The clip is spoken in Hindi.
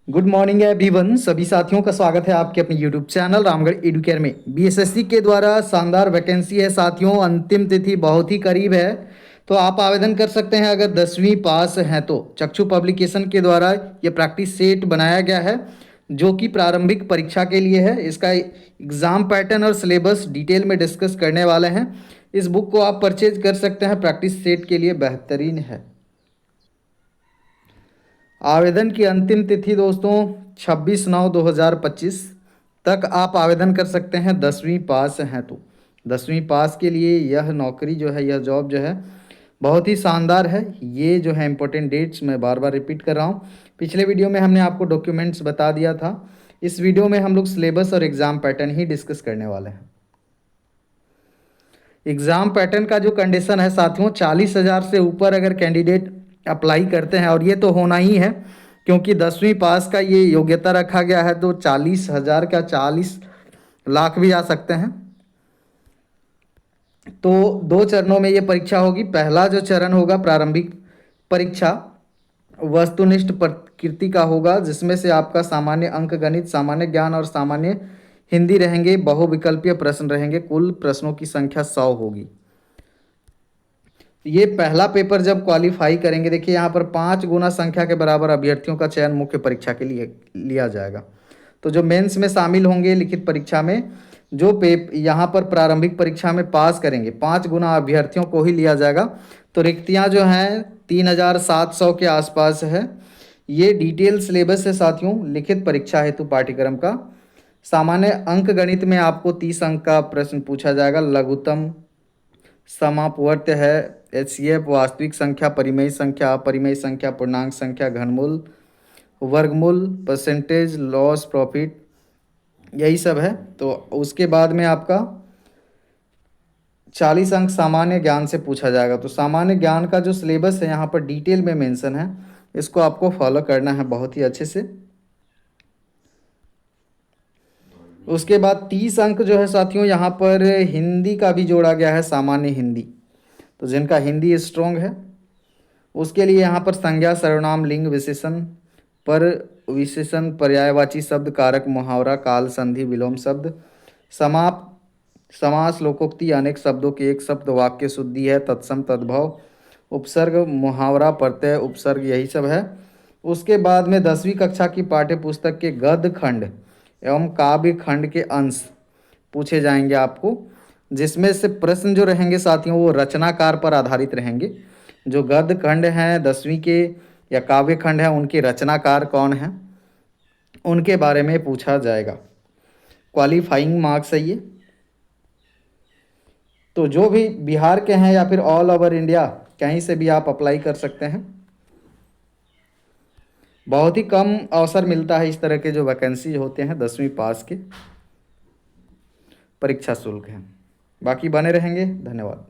Good morning everyone. सभी साथियों का स्वागत है आपके अपने यूट्यूब चैनल रामगढ़ एडुकेयर में। बीएसएससी के द्वारा शानदार वैकेंसी है साथियों। अंतिम तिथि बहुत ही करीब है, तो आप आवेदन कर सकते हैं अगर 10वीं पास हैं तो। चक्षु पब्लिकेशन के द्वारा ये प्रैक्टिस सेट बनाया गया है जो कि प्रारंभिक परीक्षा के लिए है। इसका एग्ज़ाम पैटर्न और सिलेबस डिटेल में डिस्कस करने वाले हैं। इस बुक को आप परचेज कर सकते हैं, प्रैक्टिस सेट के लिए बेहतरीन है। आवेदन की अंतिम तिथि दोस्तों 26/9/2025 तक आप आवेदन कर सकते हैं 10वीं पास हैं तो। 10वीं पास के लिए यह नौकरी जो है, यह जॉब जो है बहुत ही शानदार है। ये जो है इंपॉर्टेंट डेट्स मैं बार बार रिपीट कर रहा हूँ। पिछले वीडियो में हमने आपको डॉक्यूमेंट्स बता दिया था। इस वीडियो में हम लोग सिलेबस और एग्ज़ाम पैटर्न ही डिस्कस करने वाले हैं। एग्ज़ाम पैटर्न का जो कंडीशन है साथियों, 40,000 से ऊपर अगर कैंडिडेट अप्लाई करते हैं, और ये तो होना ही है क्योंकि 10वीं पास का ये योग्यता रखा गया है, तो 40,000 क्या 40 लाख भी आ सकते हैं। तो 2 चरणों में ये परीक्षा होगी। पहला जो चरण होगा प्रारंभिक परीक्षा वस्तुनिष्ठ प्रकृति का होगा, जिसमें से आपका सामान्य अंक गणित, सामान्य ज्ञान और सामान्य हिंदी रहेंगे। बहुविकल्पीय प्रश्न रहेंगे। कुल प्रश्नों की संख्या 100 होगी। ये पहला पेपर जब क्वालिफाई करेंगे, देखिए यहाँ पर 5 गुना संख्या के बराबर अभ्यर्थियों का चयन मुख्य परीक्षा के लिए लिया जाएगा। तो जो मेंस में शामिल होंगे लिखित परीक्षा में, जो यहाँ पर प्रारंभिक परीक्षा में पास करेंगे, 5 गुना अभ्यर्थियों को ही लिया जाएगा। तो रिक्तियाँ जो हैं 3,700 के आसपास है। ये डिटेल सिलेबस है साथियों लिखित परीक्षा हेतु पाठ्यक्रम का। सामान्य अंक गणित में आपको 30 अंक का प्रश्न पूछा जाएगा। लघुत्तम समापवर्त्य है, एचसीएफ, वास्तविक संख्या, परिमेय संख्या, अपरिमेय संख्या, पूर्णांक संख्या, घनमूल, वर्गमूल, परसेंटेज, लॉस प्रॉफिट, यही सब है। तो उसके बाद में आपका 40 अंक सामान्य ज्ञान से पूछा जाएगा। तो सामान्य ज्ञान का जो सिलेबस है यहाँ पर डिटेल में मेंशन है, इसको आपको फॉलो करना है बहुत ही अच्छे से। उसके बाद 30 अंक जो है साथियों यहाँ पर हिंदी का भी जोड़ा गया है, सामान्य हिंदी। तो जिनका हिंदी स्ट्रॉन्ग है उसके लिए यहाँ पर संज्ञा, सर्वनाम, लिंग, विशेषण, पर विशेषण, पर्यायवाची शब्द, कारक, मुहावरा, काल, संधि, विलोम शब्द, समाप, समास, लोकोक्ति, अनेक शब्दों के एक शब्द, वाक्य शुद्धि है, तत्सम, तद्भव, उपसर्ग, मुहावरा, प्रत्यय, उपसर्ग, यही सब है। उसके बाद में 10वीं कक्षा की पाठ्य पुस्तक के गद्य खंड एवं काव्य खंड के अंश पूछे जाएंगे आपको, जिसमें से प्रश्न जो रहेंगे साथियों वो रचनाकार पर आधारित रहेंगे। जो गद्य खंड हैं 10वीं के या काव्य खंड हैं, उनके रचनाकार कौन हैं उनके बारे में पूछा जाएगा। क्वालिफाइंग मार्क्स है ये। तो जो भी बिहार के हैं या फिर ऑल ओवर इंडिया कहीं से भी आप अप्लाई कर सकते हैं। बहुत ही कम अवसर मिलता है इस तरह के जो वैकेंसी होते हैं 10वीं पास के। परीक्षा शुल्क है। बाकी बने रहेंगे। धन्यवाद।